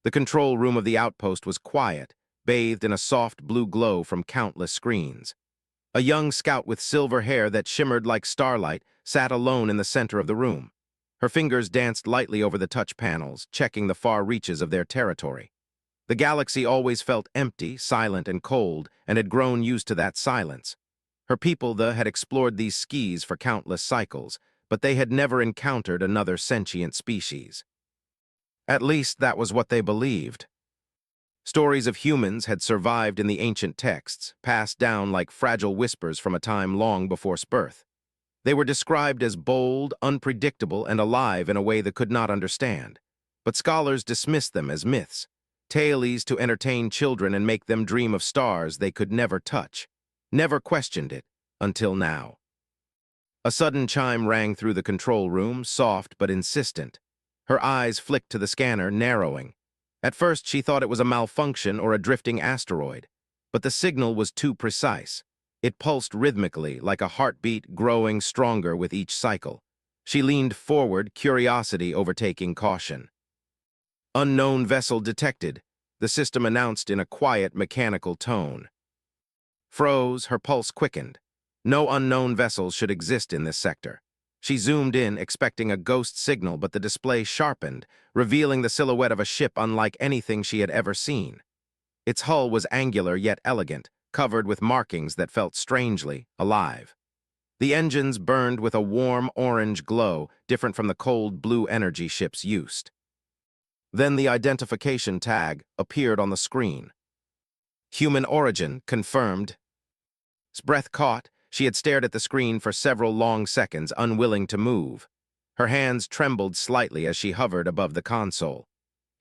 The control room of the outpost was quiet, bathed in a soft blue glow from countless screens. A young scout with silver hair that shimmered like starlight sat alone in the center of the room. Her fingers danced lightly over the touch panels, checking the far reaches of their territory. The galaxy always felt empty, silent, and cold, and had grown used to that silence. Her people, had explored these skis for countless cycles, but they had never encountered another sentient species. At least that was what they believed. Stories of humans had survived in the ancient texts, passed down like fragile whispers from a time long before birth. They were described as bold, unpredictable, and alive in a way that could not understand. But scholars dismissed them as myths, tales to entertain children and make them dream of stars they could never touch. Never questioned it, until now. A sudden chime rang through the control room, soft but insistent. Her eyes flicked to the scanner, narrowing. At first, she thought it was a malfunction or a drifting asteroid, but the signal was too precise. It pulsed rhythmically, like a heartbeat growing stronger with each cycle. She leaned forward, curiosity overtaking caution. "Unknown vessel detected," the system announced in a quiet, mechanical tone. Froze, her pulse quickened. No unknown vessels should exist in this sector. She zoomed in, expecting a ghost signal, but the display sharpened, revealing the silhouette of a ship unlike anything she had ever seen. Its hull was angular yet elegant, covered with markings that felt strangely alive. The engines burned with a warm orange glow, different from the cold blue energy ships used. Then the identification tag appeared on the screen. Human origin confirmed. His breath caught. She had stared at the screen for several long seconds, unwilling to move. Her hands trembled slightly as she hovered above the console.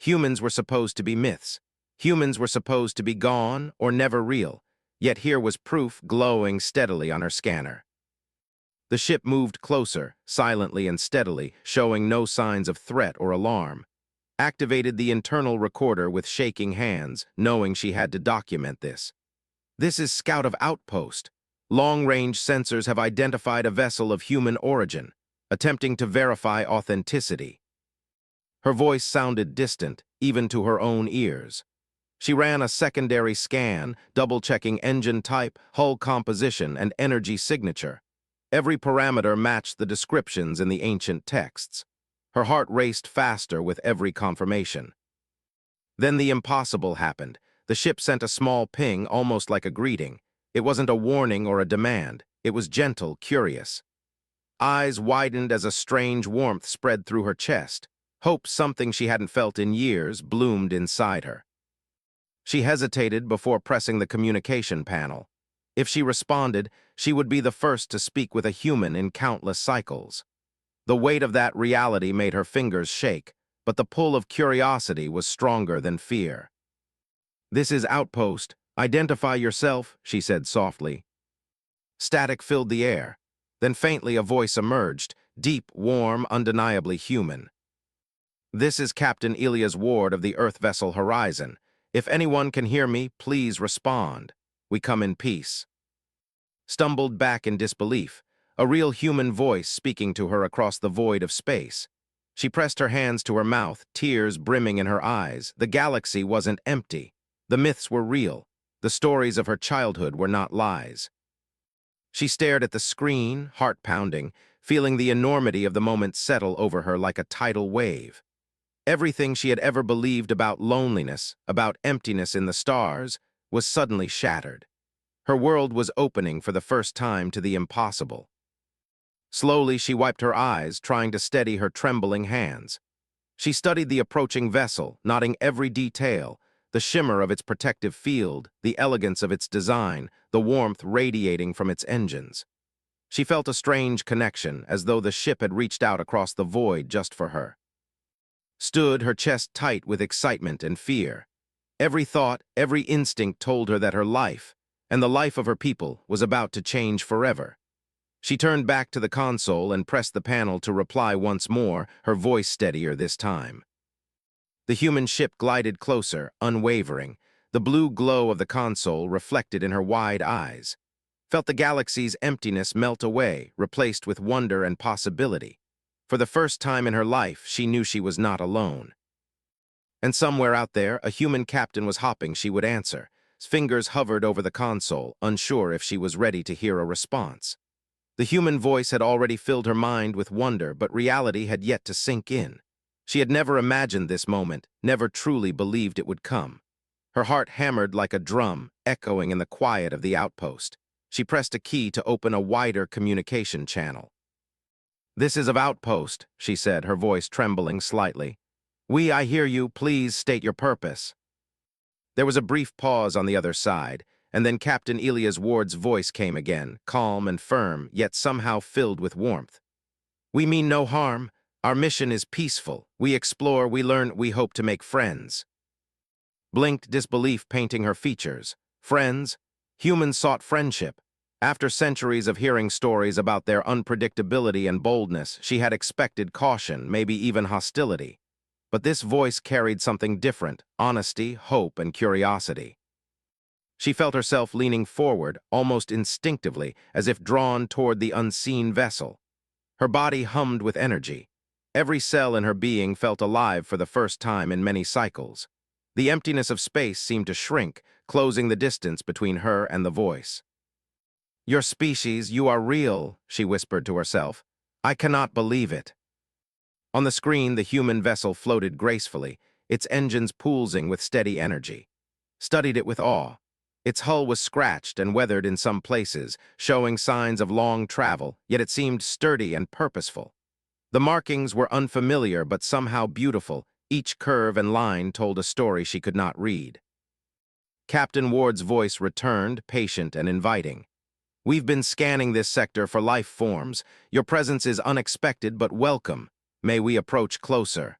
Humans were supposed to be myths. Humans were supposed to be gone or never real, yet here was proof glowing steadily on her scanner. The ship moved closer, silently and steadily, showing no signs of threat or alarm. Activated the internal recorder with shaking hands, knowing she had to document this. "This is Scout of Outpost. Long-range sensors have identified a vessel of human origin, attempting to verify authenticity." Her voice sounded distant, even to her own ears. She ran a secondary scan, double-checking engine type, hull composition, and energy signature. Every parameter matched the descriptions in the ancient texts. Her heart raced faster with every confirmation. Then the impossible happened. The ship sent a small ping, almost like a greeting. It wasn't a warning or a demand. It was gentle, curious. Eyes widened as a strange warmth spread through her chest. Hope, something she hadn't felt in years, bloomed inside her. She hesitated before pressing the communication panel. If she responded, she would be the first to speak with a human in countless cycles. The weight of that reality made her fingers shake, but the pull of curiosity was stronger than fear. "This is Outpost. Identify yourself," she said softly. Static filled the air. Then faintly a voice emerged, deep, warm, undeniably human. "This is Captain Elias Ward of the Earth vessel Horizon. If anyone can hear me, please respond. We come in peace." Stumbled back in disbelief, a real human voice speaking to her across the void of space. She pressed her hands to her mouth, tears brimming in her eyes. The galaxy wasn't empty. The myths were real. The stories of her childhood were not lies. She stared at the screen, heart pounding, feeling the enormity of the moment settle over her like a tidal wave. Everything she had ever believed about loneliness, about emptiness in the stars, was suddenly shattered. Her world was opening for the first time to the impossible. Slowly, she wiped her eyes, trying to steady her trembling hands. She studied the approaching vessel, noting every detail, the shimmer of its protective field, the elegance of its design, the warmth radiating from its engines. She felt a strange connection, as though the ship had reached out across the void just for her. Stood, her chest tight with excitement and fear. Every thought, every instinct told her that her life, and the life of her people, was about to change forever. She turned back to the console and pressed the panel to reply once more, her voice steadier this time. The human ship glided closer, unwavering, the blue glow of the console reflected in her wide eyes. Felt the galaxy's emptiness melt away, replaced with wonder and possibility. For the first time in her life, she knew she was not alone. And somewhere out there, a human captain was hoping she would answer. His fingers hovered over the console, unsure if she was ready to hear a response. The human voice had already filled her mind with wonder, but reality had yet to sink in. She had never imagined this moment, never truly believed it would come. Her heart hammered like a drum, echoing in the quiet of the outpost. She pressed a key to open a wider communication channel. "This is of Outpost," she said, her voice trembling slightly. I hear you. Please state your purpose." There was a brief pause on the other side, and then Captain Elias Ward's voice came again, calm and firm, yet somehow filled with warmth. "We mean no harm. Our mission is peaceful. We explore, we learn, we hope to make friends." Blinked disbelief painting her features. Friends? Humans sought friendship. After centuries of hearing stories about their unpredictability and boldness, she had expected caution, maybe even hostility. But this voice carried something different: honesty, hope, and curiosity. She felt herself leaning forward, almost instinctively, as if drawn toward the unseen vessel. Her body hummed with energy. Every cell in her being felt alive for the first time in many cycles. The emptiness of space seemed to shrink, closing the distance between her and the voice. "Your species, you are real," she whispered to herself. "I cannot believe it." On the screen, the human vessel floated gracefully, its engines pulsing with steady energy. Studied it with awe. Its hull was scratched and weathered in some places, showing signs of long travel, yet it seemed sturdy and purposeful. The markings were unfamiliar but somehow beautiful. Each curve and line told a story she could not read. Captain Ward's voice returned, patient and inviting. "We've been scanning this sector for life forms. Your presence is unexpected but welcome. May we approach closer?"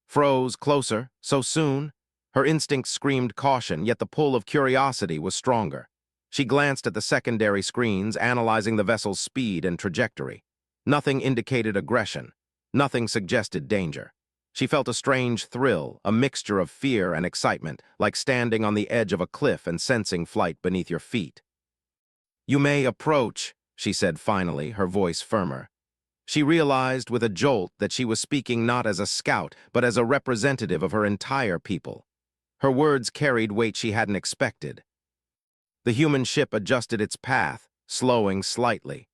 Froze. Closer? So soon? Her instinct screamed caution, yet the pull of curiosity was stronger. She glanced at the secondary screens, analyzing the vessel's speed and trajectory. Nothing indicated aggression. Nothing suggested danger. She felt a strange thrill, a mixture of fear and excitement, like standing on the edge of a cliff and sensing flight beneath your feet. "You may approach," she said finally, her voice firmer. She realized with a jolt that she was speaking not as a scout, but as a representative of her entire people. Her words carried weight she hadn't expected. The human ship adjusted its path, slowing slightly.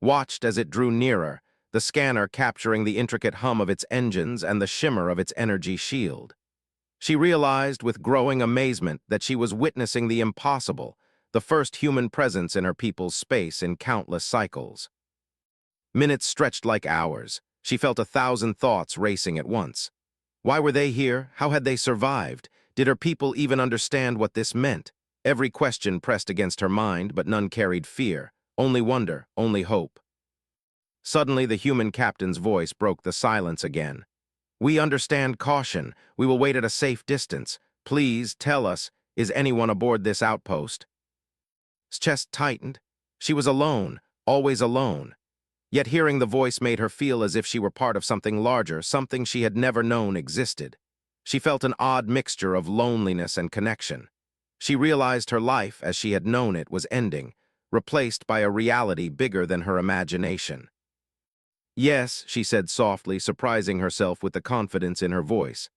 Watched as it drew nearer, the scanner capturing the intricate hum of its engines and the shimmer of its energy shield. She realized with growing amazement that she was witnessing the impossible, the first human presence in her people's space in countless cycles. Minutes stretched like hours. She felt 1,000 thoughts racing at once. Why were they here? How had they survived? Did her people even understand what this meant? Every question pressed against her mind, but none carried fear. Only wonder, only hope. Suddenly, the human captain's voice broke the silence again. "We understand caution. We will wait at a safe distance. Please tell us, is anyone aboard this outpost?" His chest tightened. She was alone, always alone. Yet hearing the voice made her feel as if she were part of something larger, something she had never known existed. She felt an odd mixture of loneliness and connection. She realized her life, as she had known it, was ending, replaced by a reality bigger than her imagination. "Yes," she said softly, surprising herself with the confidence in her voice.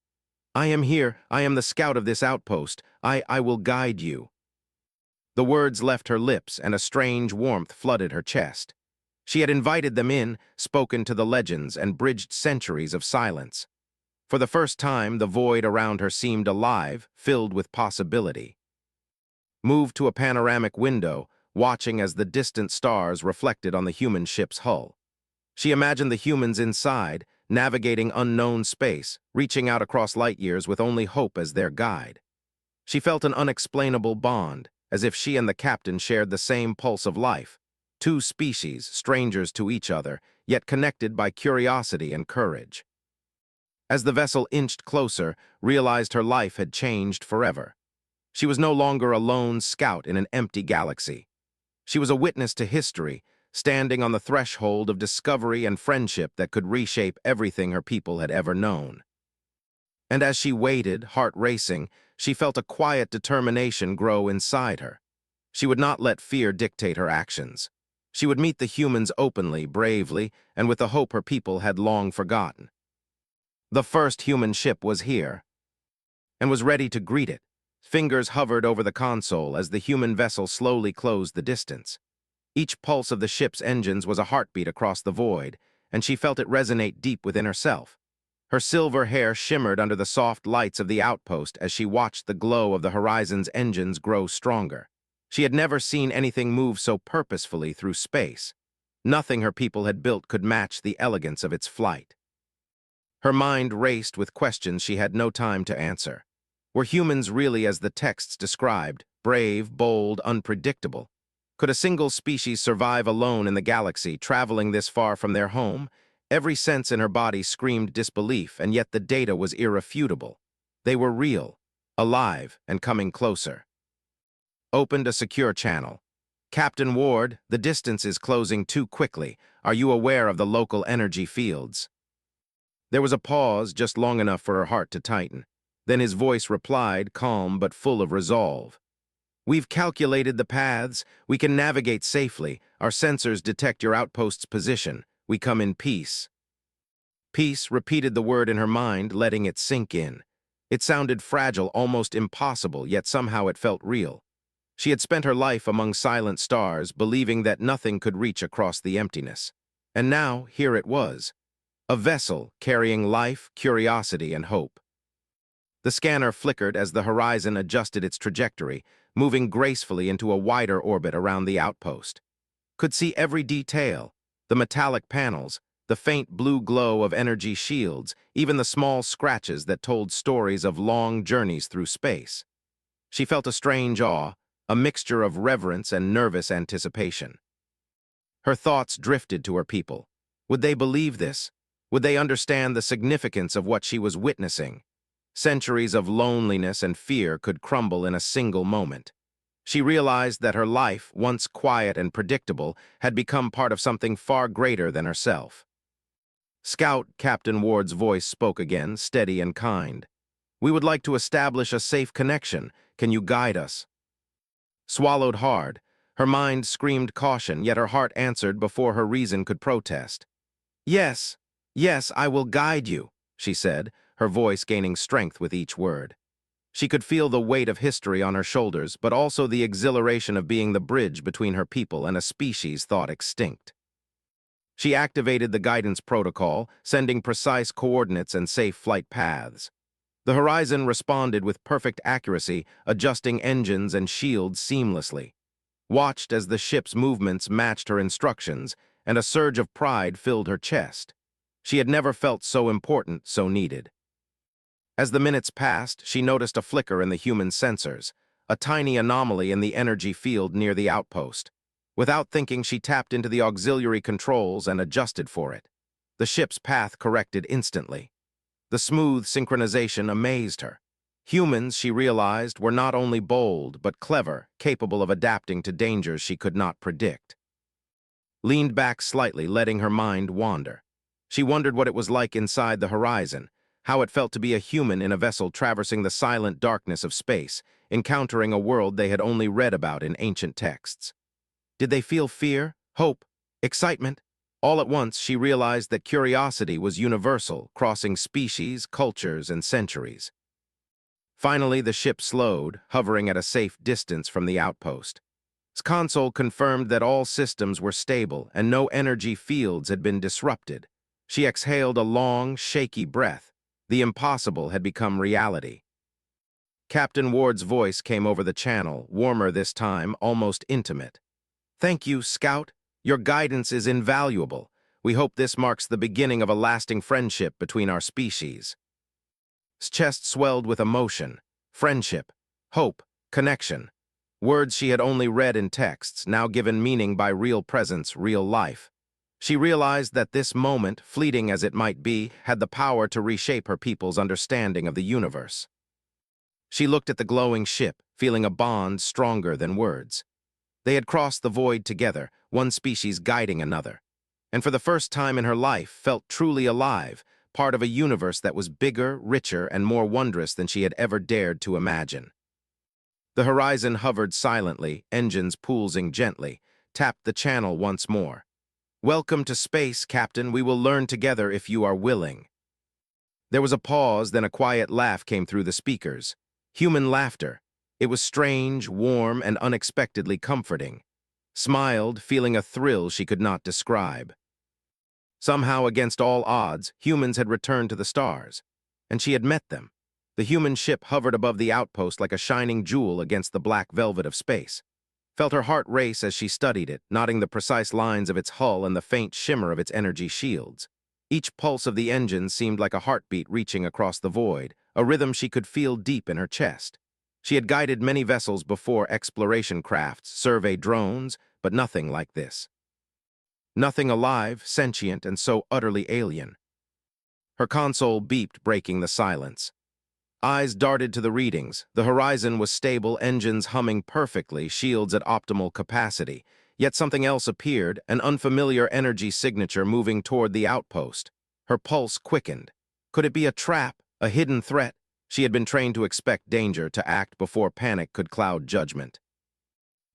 "I am here. I am the scout of this outpost. I will guide you." The words left her lips, and a strange warmth flooded her chest. She had invited them in, spoken to the legends, and bridged centuries of silence. For the first time, the void around her seemed alive, filled with possibility. Moved to a panoramic window, watching as the distant stars reflected on the human ship's hull. She imagined the humans inside, navigating unknown space, reaching out across light years with only hope as their guide. She felt an unexplainable bond, as if she and the captain shared the same pulse of life. Two species, strangers to each other, yet connected by curiosity and courage. As the vessel inched closer, realized her life had changed forever. She was no longer a lone scout in an empty galaxy. She was a witness to history, standing on the threshold of discovery and friendship that could reshape everything her people had ever known. And as she waited, heart racing, she felt a quiet determination grow inside her. She would not let fear dictate her actions. She would meet the humans openly, bravely, and with the hope her people had long forgotten. The first human ship was here. and was ready to greet it. Fingers hovered over the console as the human vessel slowly closed the distance. Each pulse of the ship's engines was a heartbeat across the void, and she felt it resonate deep within herself. Her silver hair shimmered under the soft lights of the outpost as she watched the glow of the Horizon's engines grow stronger. She had never seen anything move so purposefully through space. Nothing her people had built could match the elegance of its flight. Her mind raced with questions she had no time to answer. Were humans really as the texts described, brave, bold, unpredictable? Could a single species survive alone in the galaxy, traveling this far from their home? Every sense in her body screamed disbelief, and yet the data was irrefutable. They were real, alive, and coming closer. Opened a secure channel. Captain Ward, the distance is closing too quickly. Are you aware of the local energy fields? There was a pause just long enough for her heart to tighten. Then his voice replied, calm but full of resolve. We've calculated the paths. We can navigate safely. Our sensors detect your outpost's position. We come in peace. Peace repeated the word in her mind, letting it sink in. It sounded fragile, almost impossible, yet somehow it felt real. She had spent her life among silent stars, believing that nothing could reach across the emptiness. And now, here it was. A vessel carrying life, curiosity, and hope. The scanner flickered as the Horizon adjusted its trajectory, moving gracefully into a wider orbit around the outpost. Could see every detail, the metallic panels, the faint blue glow of energy shields, even the small scratches that told stories of long journeys through space. She felt a strange awe, a mixture of reverence and nervous anticipation. Her thoughts drifted to her people. Would they believe this? Would they understand the significance of what she was witnessing? Centuries of loneliness and fear could crumble in a single moment. She realized that her life, once quiet and predictable, had become part of something far greater than herself. Scout, Captain Ward's voice spoke again, steady and kind. We would like to establish a safe connection. Can you guide us? Swallowed hard, her mind screamed caution, yet her heart answered before her reason could protest. Yes, I will guide you, she said, her voice gaining strength with each word. She could feel the weight of history on her shoulders, but also the exhilaration of being the bridge between her people and a species thought extinct. She activated the guidance protocol, sending precise coordinates and safe flight paths. The Horizon responded with perfect accuracy, adjusting engines and shields seamlessly. Watched as the ship's movements matched her instructions, and a surge of pride filled her chest. She had never felt so important, so needed. As the minutes passed, she noticed a flicker in the human sensors, a tiny anomaly in the energy field near the outpost. Without thinking, she tapped into the auxiliary controls and adjusted for it. The ship's path corrected instantly. The smooth synchronization amazed her. Humans, she realized, were not only bold, but clever, capable of adapting to dangers she could not predict. Leaned back slightly, letting her mind wander. She wondered what it was like inside the Horizon, how it felt to be a human in a vessel traversing the silent darkness of space, encountering a world they had only read about in ancient texts. Did they feel fear, hope, excitement? All at once, she realized that curiosity was universal, crossing species, cultures, and centuries. Finally, the ship slowed, hovering at a safe distance from the outpost. Its console confirmed that all systems were stable and no energy fields had been disrupted. She exhaled a long, shaky breath. The impossible had become reality. Captain Ward's voice came over the channel, warmer this time, almost intimate. Thank you, Scout. Your guidance is invaluable. We hope this marks the beginning of a lasting friendship between our species. His chest swelled with emotion. Friendship, hope, connection. Words she had only read in texts, now given meaning by real presence, real life. She realized that this moment, fleeting as it might be, had the power to reshape her people's understanding of the universe. She looked at the glowing ship, feeling a bond stronger than words. They had crossed the void together, one species guiding another, and for the first time in her life felt truly alive, part of a universe that was bigger, richer, and more wondrous than she had ever dared to imagine. The Horizon hovered silently, engines pulsing gently, tapped the channel once more. Welcome to space, Captain. We will learn together if you are willing. There was a pause, then a quiet laugh came through the speakers. Human laughter. It was strange, warm, and unexpectedly comforting. Smiled, feeling a thrill she could not describe. Somehow, against all odds, humans had returned to the stars, and she had met them. The human ship hovered above the outpost like a shining jewel against the black velvet of space. Felt her heart race as she studied it, noting the precise lines of its hull and the faint shimmer of its energy shields. Each pulse of the engine seemed like a heartbeat reaching across the void, a rhythm she could feel deep in her chest. She had guided many vessels before, exploration crafts, survey drones, but nothing like this. Nothing alive, sentient, and so utterly alien. Her console beeped, breaking the silence. Eyes darted to the readings. The horizon was stable, engines humming perfectly, shields at optimal capacity. Yet something else appeared, an unfamiliar energy signature moving toward the outpost. Her pulse quickened. Could it be a trap, a hidden threat? She had been trained to expect danger, to act before panic could cloud judgment.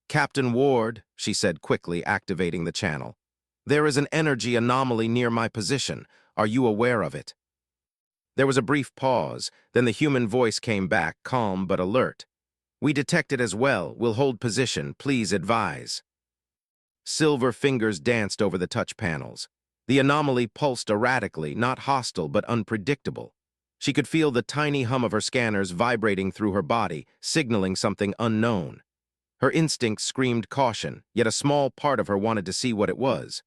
"Captain Ward," she said quickly, activating the channel. "There is an energy anomaly near my position. Are you aware of it?" There was a brief pause, then the human voice came back, calm but alert. "We detect it as well. We'll hold position. Please advise." Silver fingers danced over the touch panels. The anomaly pulsed erratically, not hostile but unpredictable. She could feel the tiny hum of her scanners vibrating through her body, signaling something unknown. Her instincts screamed caution, yet a small part of her wanted to see what it was.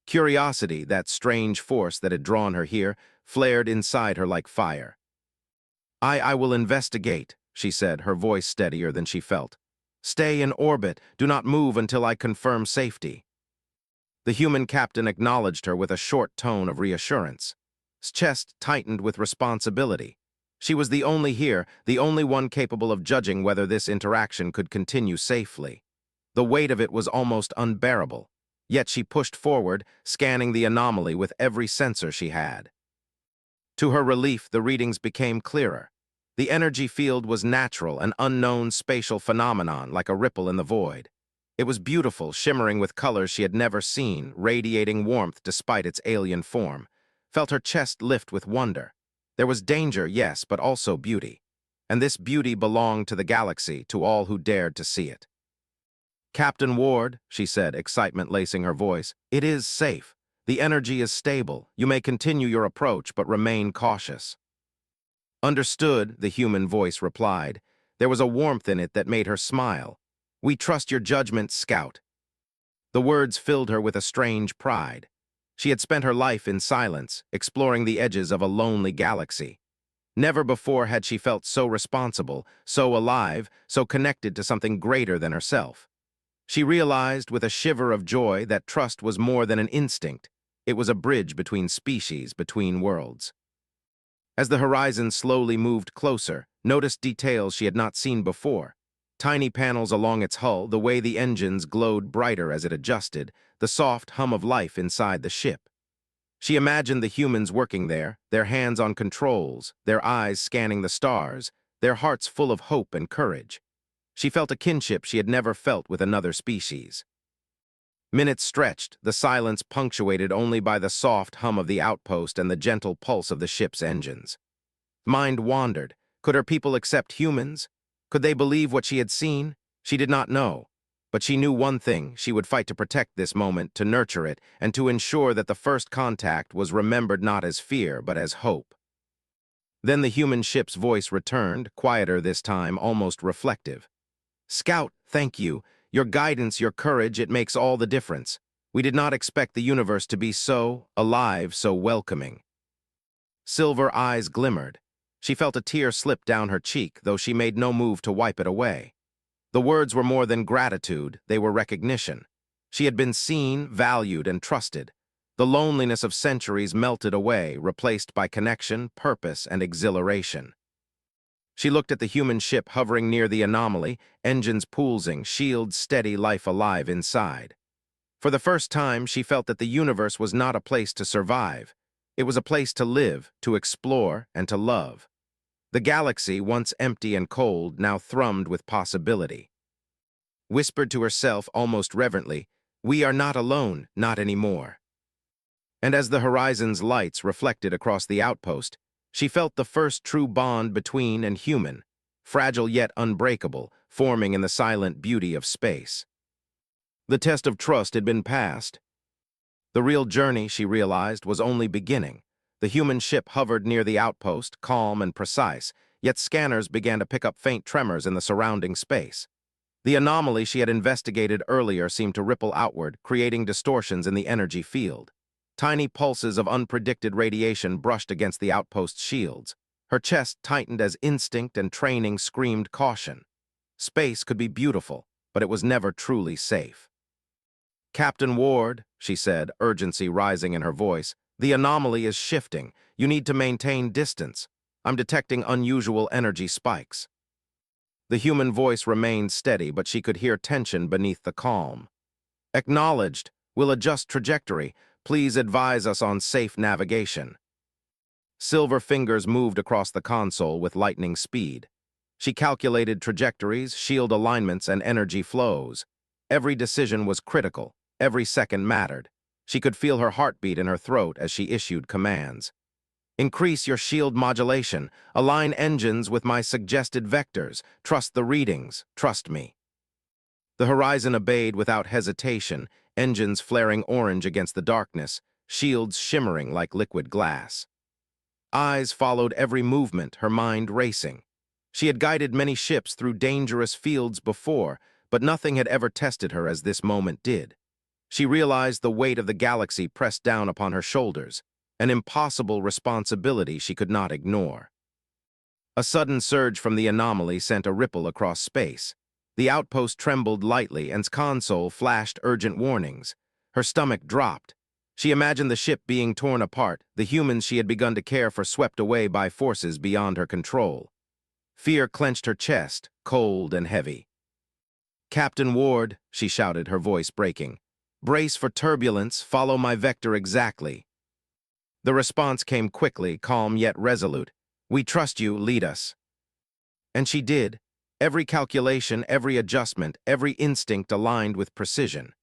Curiosity, that strange force that had drawn her here, flared inside her like fire. I will investigate," she said, her voice steadier than she felt. "Stay in orbit. Do not move until I confirm safety." The human captain acknowledged her with a short tone of reassurance. His chest tightened with responsibility. She was the only here, the only one capable of judging whether this interaction could continue safely. The weight of it was almost unbearable. Yet she pushed forward, scanning the anomaly with every sensor she had. To her relief, the readings became clearer. The energy field was natural, an unknown spatial phenomenon, like a ripple in the void. It was beautiful, shimmering with colors she had never seen, radiating warmth despite its alien form. Felt her chest lift with wonder. There was danger, yes, but also beauty. And this beauty belonged to the galaxy, to all who dared to see it. "Captain Ward," she said, excitement lacing her voice, "it is safe. The energy is stable. You may continue your approach, but remain cautious." "Understood," the human voice replied. There was a warmth in it that made her smile. "We trust your judgment, Scout." The words filled her with a strange pride. She had spent her life in silence, exploring the edges of a lonely galaxy. Never before had she felt so responsible, so alive, so connected to something greater than herself. She realized with a shiver of joy that trust was more than an instinct. It was a bridge between species, between worlds. As the horizon slowly moved closer, noticed details she had not seen before. Tiny panels along its hull, the way the engines glowed brighter as it adjusted, the soft hum of life inside the ship. She imagined the humans working there, their hands on controls, their eyes scanning the stars, their hearts full of hope and courage. She felt a kinship she had never felt with another species. Minutes stretched, the silence punctuated only by the soft hum of the outpost and the gentle pulse of the ship's engines. Mind wandered. Could her people accept humans? Could they believe what she had seen? She did not know. But she knew one thing: she would fight to protect this moment, to nurture it, and to ensure that the first contact was remembered not as fear, but as hope. Then the human ship's voice returned, quieter this time, almost reflective. "Scout, thank you. Your guidance, your courage, it makes all the difference. We did not expect the universe to be so alive, so welcoming." Silver eyes glimmered. She felt a tear slip down her cheek, though she made no move to wipe it away. The words were more than gratitude, they were recognition. She had been seen, valued, and trusted. The loneliness of centuries melted away, replaced by connection, purpose, and exhilaration. She looked at the human ship hovering near the anomaly, engines pulsing, shields steady, life alive inside. For the first time, she felt that the universe was not a place to survive. It was a place to live, to explore, and to love. The galaxy, once empty and cold, now thrummed with possibility. Whispered to herself almost reverently, "We are not alone, not anymore." And as the horizon's lights reflected across the outpost, She felt the first true bond between and human, fragile yet unbreakable, forming in the silent beauty of space. The test of trust had been passed. The real journey, she realized, was only beginning. The human ship hovered near the outpost, calm and precise, yet scanners began to pick up faint tremors in the surrounding space. The anomaly she had investigated earlier seemed to ripple outward, creating distortions in the energy field. Tiny pulses of unpredicted radiation brushed against the outpost's shields. Her chest tightened as instinct and training screamed caution. Space could be beautiful, but it was never truly safe. "Captain Ward," she said, urgency rising in her voice, "the anomaly is shifting. You need to maintain distance. I'm detecting unusual energy spikes." The human voice remained steady, but she could hear tension beneath the calm. "Acknowledged. We'll adjust trajectory. Please advise us on safe navigation." Silver fingers moved across the console with lightning speed. She calculated trajectories, shield alignments, and energy flows. Every decision was critical. Every second mattered. She could feel her heartbeat in her throat as she issued commands. "Increase your shield modulation. Align engines with my suggested vectors. Trust the readings. Trust me." The horizon obeyed without hesitation, engines flaring orange against the darkness, shields shimmering like liquid glass. Eyes followed every movement, her mind racing. She had guided many ships through dangerous fields before, but nothing had ever tested her as this moment did. She realized the weight of the galaxy pressed down upon her shoulders, an impossible responsibility she could not ignore. A sudden surge from the anomaly sent a ripple across space. The outpost trembled lightly, and its console flashed urgent warnings. Her stomach dropped. She imagined the ship being torn apart, the humans she had begun to care for swept away by forces beyond her control. Fear clenched her chest, cold and heavy. "Captain Ward," she shouted, her voice breaking. "Brace for turbulence, follow my vector exactly." The response came quickly, calm yet resolute. "We trust you, lead us." And she did. Every calculation, every adjustment, every instinct aligned with precision.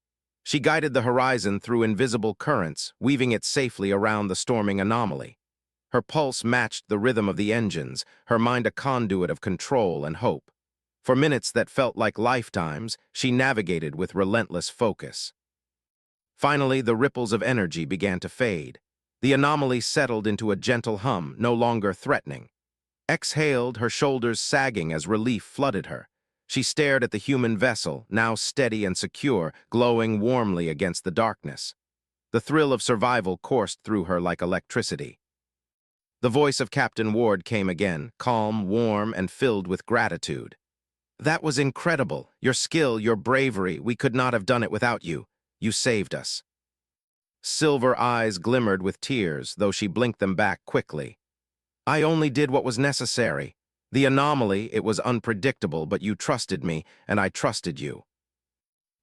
She guided the horizon through invisible currents, weaving it safely around the storming anomaly. Her pulse matched the rhythm of the engines, her mind a conduit of control and hope. For minutes that felt like lifetimes, she navigated with relentless focus. Finally, the ripples of energy began to fade. The anomaly settled into a gentle hum, no longer threatening. Exhaled, her shoulders sagging as relief flooded her. She stared at the human vessel, now steady and secure, glowing warmly against the darkness. The thrill of survival coursed through her like electricity. The voice of Captain Ward came again, calm, warm, and filled with gratitude. "That was incredible. Your skill, your bravery, we could not have done it without you. You saved us." Silver eyes glimmered with tears, though she blinked them back quickly. "I only did what was necessary. The anomaly, it was unpredictable, but you trusted me, and I trusted you."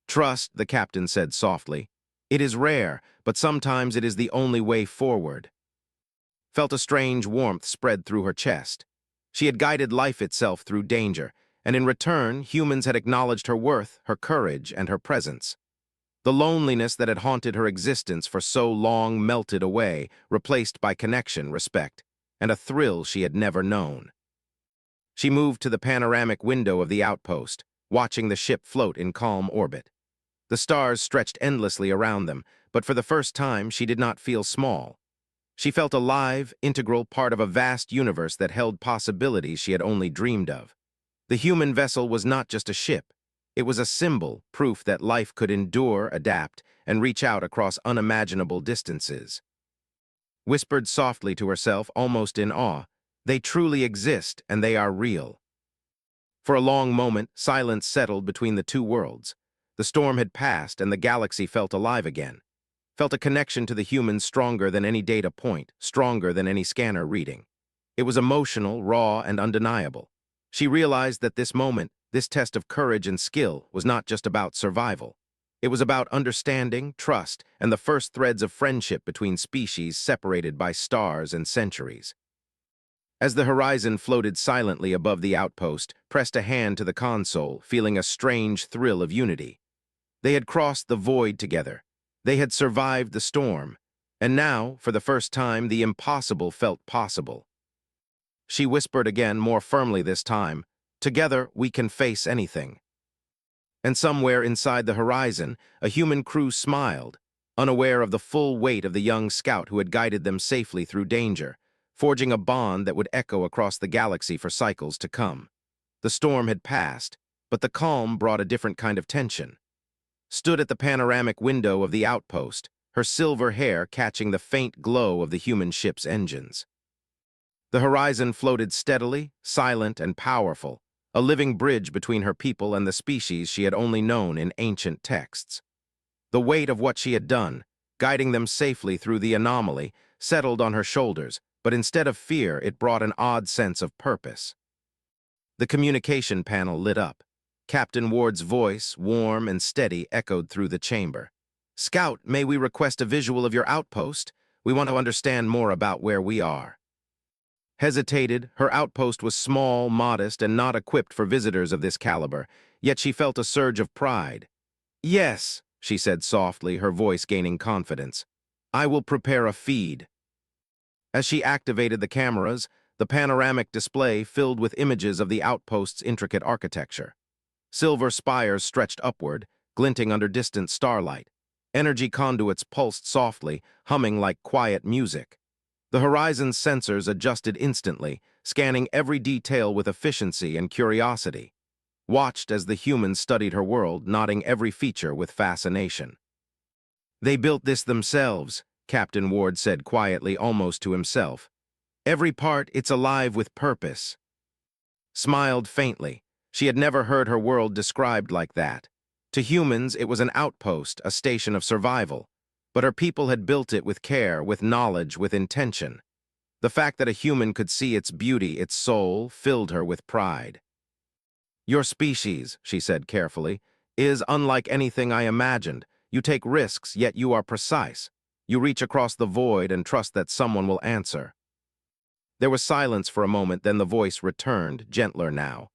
"Trust," the captain said softly. "It is rare, but sometimes it is the only way forward." Felt a strange warmth spread through her chest. She had guided life itself through danger, and in return, humans had acknowledged her worth, her courage, and her presence. The loneliness that had haunted her existence for so long melted away, replaced by connection, respect, and a thrill she had never known. She moved to the panoramic window of the outpost, watching the ship float in calm orbit. The stars stretched endlessly around them, but for the first time she did not feel small. She felt alive, integral part of a vast universe that held possibilities she had only dreamed of. The human vessel was not just a ship. It was a symbol, proof that life could endure, adapt, and reach out across unimaginable distances. Whispered softly to herself, almost in awe, "They truly exist, and they are real." For a long moment, silence settled between the two worlds. The storm had passed, and the galaxy felt alive again. Felt a connection to the humans stronger than any data point, stronger than any scanner reading. It was emotional, raw, and undeniable. She realized that this moment, this test of courage and skill, was not just about survival. It was about understanding, trust, and the first threads of friendship between species separated by stars and centuries. As the horizon floated silently above the outpost, pressed a hand to the console, feeling a strange thrill of unity. They had crossed the void together. They had survived the storm. And now, for the first time, the impossible felt possible. She whispered again, more firmly this time. Together, we can face anything. And somewhere inside the horizon, a human crew smiled, unaware of the full weight of the young scout who had guided them safely through danger, forging a bond that would echo across the galaxy for cycles to come. The storm had passed, but the calm brought a different kind of tension. Stood at the panoramic window of the outpost, her silver hair catching the faint glow of the human ship's engines. The horizon floated steadily, silent and powerful, a living bridge between her people and the species she had only known in ancient texts. The weight of what she had done, guiding them safely through the anomaly, settled on her shoulders, but instead of fear, it brought an odd sense of purpose. The communication panel lit up. Captain Ward's voice, warm and steady, echoed through the chamber. "Scout, may we request a visual of your outpost? We want to understand more about where we are." Hesitated, her outpost was small, modest, and not equipped for visitors of this caliber, yet she felt a surge of pride. "Yes," she said softly, her voice gaining confidence. "I will prepare a feed." As she activated the cameras, the panoramic display filled with images of the outpost's intricate architecture. Silver spires stretched upward, glinting under distant starlight. Energy conduits pulsed softly, humming like quiet music. The horizon's sensors adjusted instantly, scanning every detail with efficiency and curiosity. Watched as the humans studied her world, noting every feature with fascination. "They built this themselves," Captain Ward said quietly, almost to himself. "Every part, it's alive with purpose." Smiled faintly. She had never heard her world described like that. To humans, it was an outpost, a station of survival. But her people had built it with care, with knowledge, with intention. The fact that a human could see its beauty, its soul, filled her with pride. "Your species," she said carefully, "is unlike anything I imagined. You take risks, yet you are precise. You reach across the void and trust that someone will answer." There was silence for a moment, then the voice returned, gentler now.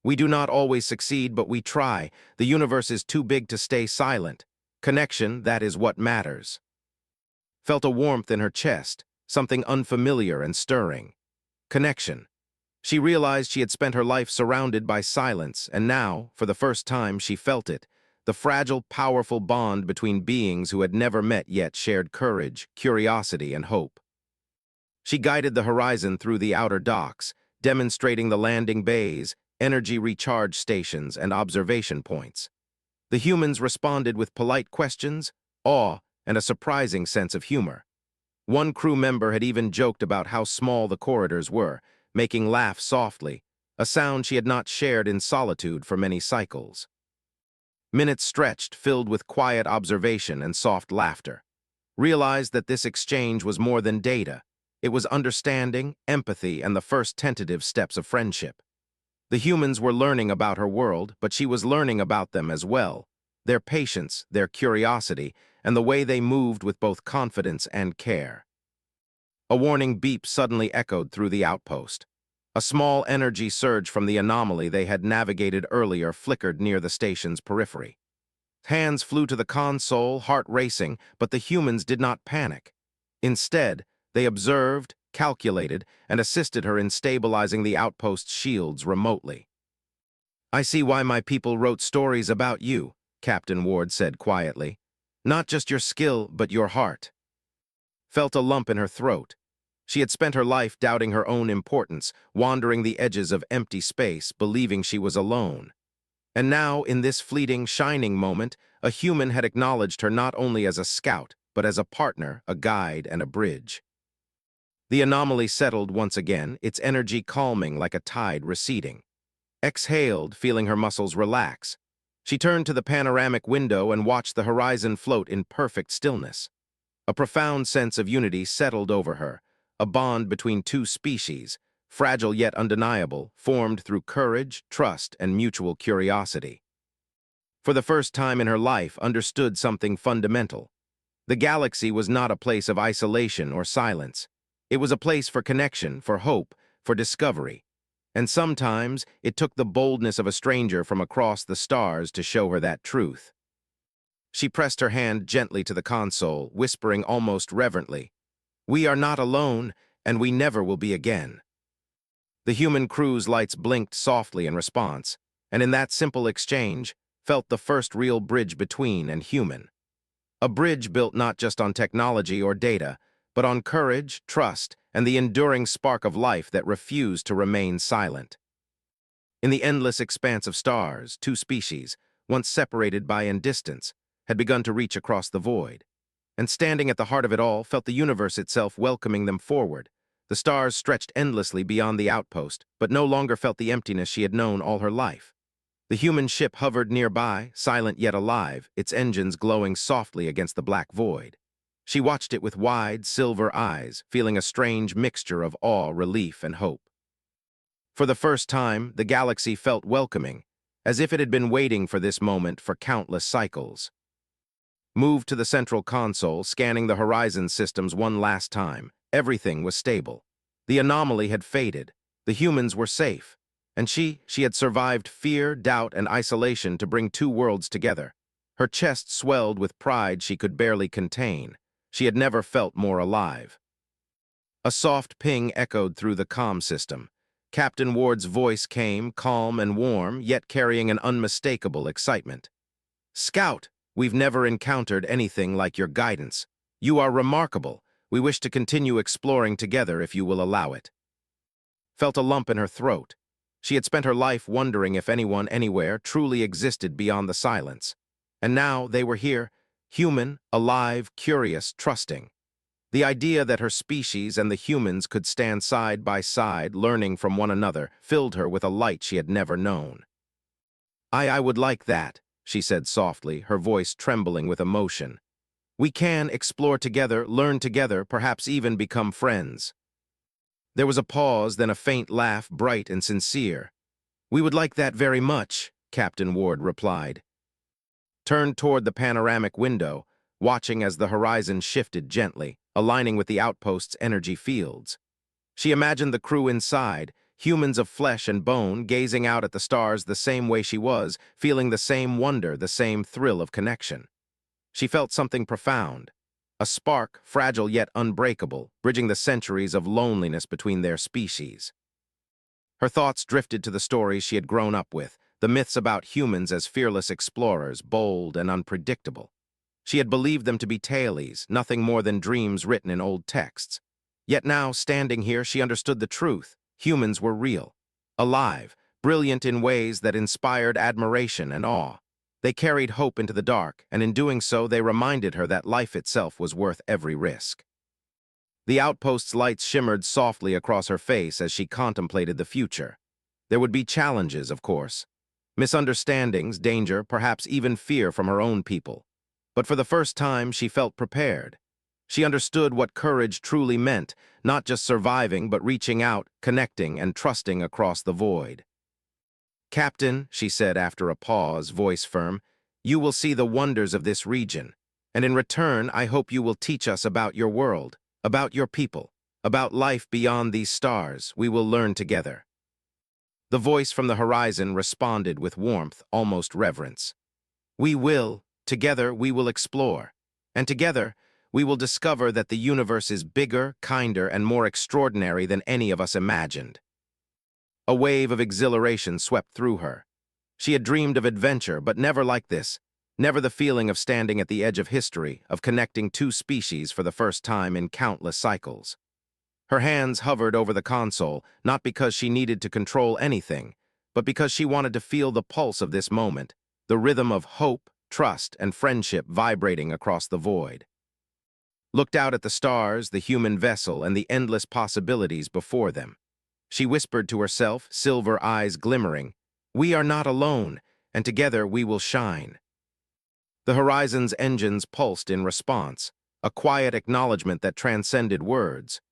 "We do not always succeed, but we try. The universe is too big to stay silent. Connection, that is what matters." Felt a warmth in her chest, something unfamiliar and stirring. Connection. She realized she had spent her life surrounded by silence, and now, for the first time, she felt it. The fragile, powerful bond between beings who had never met yet shared courage, curiosity, and hope. She guided the horizon through the outer docks, demonstrating the landing bays, energy recharge stations, and observation points. The humans responded with polite questions, awe, and a surprising sense of humor. One crew member had even joked about how small the corridors were, making laugh softly, a sound she had not shared in solitude for many cycles. Minutes stretched, filled with quiet observation and soft laughter. Realized that this exchange was more than data. It was understanding, empathy, and the first tentative steps of friendship. The humans were learning about her world, but she was learning about them as well. Their patience, their curiosity, and the way they moved with both confidence and care. A warning beep suddenly echoed through the outpost. A small energy surge from the anomaly they had navigated earlier flickered near the station's periphery. Hands flew to the console, heart racing, but the humans did not panic. Instead, they observed, calculated, and assisted her in stabilizing the outpost's shields remotely. "I see why my people wrote stories about you," Captain Ward said quietly. "Not just your skill, but your heart." Felt a lump in her throat. She had spent her life doubting her own importance, wandering the edges of empty space, believing she was alone. And now, in this fleeting, shining moment, a human had acknowledged her not only as a scout, but as a partner, a guide, and a bridge. The anomaly settled once again, its energy calming like a tide receding. Exhaled, feeling her muscles relax. She turned to the panoramic window and watched the horizon float in perfect stillness. A profound sense of unity settled over her, a bond between two species, fragile yet undeniable, formed through courage, trust, and mutual curiosity. For the first time in her life, understood something fundamental. The galaxy was not a place of isolation or silence. It was a place for connection, for hope, for discovery. And sometimes it took the boldness of a stranger from across the stars to show her that truth. She pressed her hand gently to the console, whispering almost reverently, "We are not alone, and we never will be again." The human crew's lights blinked softly in response, and in that simple exchange, felt the first real bridge between and human. A bridge built not just on technology or data, but on courage, trust, and the enduring spark of life that refused to remain silent. In the endless expanse of stars, two species, once separated by a distance, had begun to reach across the void. And standing at the heart of it all felt the universe itself welcoming them forward. The stars stretched endlessly beyond the outpost, but no longer felt the emptiness she had known all her life. The human ship hovered nearby, silent yet alive, its engines glowing softly against the black void. She watched it with wide, silver eyes, feeling a strange mixture of awe, relief, and hope. For the first time, the galaxy felt welcoming, as if it had been waiting for this moment for countless cycles. Moved to the central console, scanning the horizon systems one last time, everything was stable. The anomaly had faded, the humans were safe, and she had survived fear, doubt, and isolation to bring two worlds together. Her chest swelled with pride she could barely contain. She had never felt more alive. A soft ping echoed through the comm system. Captain Ward's voice came, calm and warm, yet carrying an unmistakable excitement. "Scout, we've never encountered anything like your guidance. You are remarkable. We wish to continue exploring together if you will allow it." Felt a lump in her throat. She had spent her life wondering if anyone anywhere truly existed beyond the silence. And now they were here, human, alive, curious, trusting. The idea that her species and the humans could stand side by side, learning from one another, filled her with a light she had never known. I would like that," she said softly, her voice trembling with emotion. "We can explore together, learn together, perhaps even become friends." There was a pause, then a faint laugh, bright and sincere. "We would like that very much," Captain Ward replied. Turned toward the panoramic window, watching as the horizon shifted gently, aligning with the outpost's energy fields. She imagined the crew inside, humans of flesh and bone, gazing out at the stars the same way she was, feeling the same wonder, the same thrill of connection. She felt something profound, a spark, fragile yet unbreakable, bridging the centuries of loneliness between their species. Her thoughts drifted to the stories she had grown up with, the myths about humans as fearless explorers, bold and unpredictable. She had believed them to be tales, nothing more than dreams written in old texts. Yet now, standing here, she understood the truth. Humans were real, alive, brilliant in ways that inspired admiration and awe. They carried hope into the dark, and in doing so, they reminded her that life itself was worth every risk. The outpost's lights shimmered softly across her face as she contemplated the future. There would be challenges, of course. Misunderstandings, danger, perhaps even fear from her own people. But for the first time, she felt prepared. She understood what courage truly meant, not just surviving, but reaching out, connecting, and trusting across the void. "Captain," she said after a pause, voice firm, "you will see the wonders of this region, and in return, I hope you will teach us about your world, about your people, about life beyond these stars. We will learn together." The voice from the horizon responded with warmth, almost reverence. "We will. Together, we will explore. And together, we will discover that the universe is bigger, kinder, and more extraordinary than any of us imagined." A wave of exhilaration swept through her. She had dreamed of adventure, but never like this. Never the feeling of standing at the edge of history, of connecting two species for the first time in countless cycles. Her hands hovered over the console, not because she needed to control anything, but because she wanted to feel the pulse of this moment, the rhythm of hope, trust, and friendship vibrating across the void. Looked out at the stars, the human vessel, and the endless possibilities before them. She whispered to herself, silver eyes glimmering, "We are not alone, and together we will shine." The horizon's engines pulsed in response, a quiet acknowledgement that transcended words.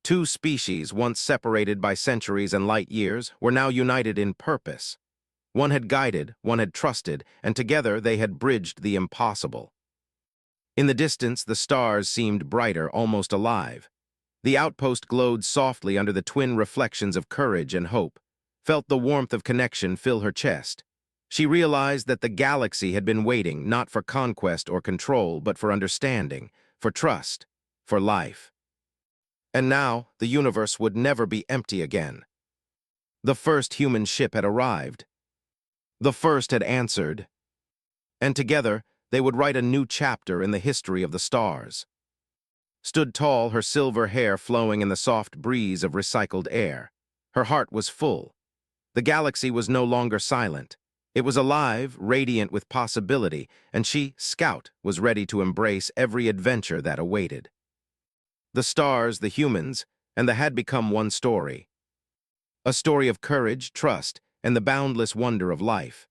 Two species, once separated by centuries and light years, were now united in purpose. One had guided, one had trusted, and together they had bridged the impossible. In the distance, the stars seemed brighter, almost alive. The outpost glowed softly under the twin reflections of courage and hope, felt the warmth of connection fill her chest. She realized that the galaxy had been waiting not for conquest or control, but for understanding, for trust, for life. And now, the universe would never be empty again. The first human ship had arrived. The first had answered. And together, they would write a new chapter in the history of the stars. Stood tall, her silver hair flowing in the soft breeze of recycled air. Her heart was full. The galaxy was no longer silent. It was alive, radiant with possibility, and she, Scout, was ready to embrace every adventure that awaited. The stars, the humans, and the had become one story. A story of courage, trust, and the boundless wonder of life.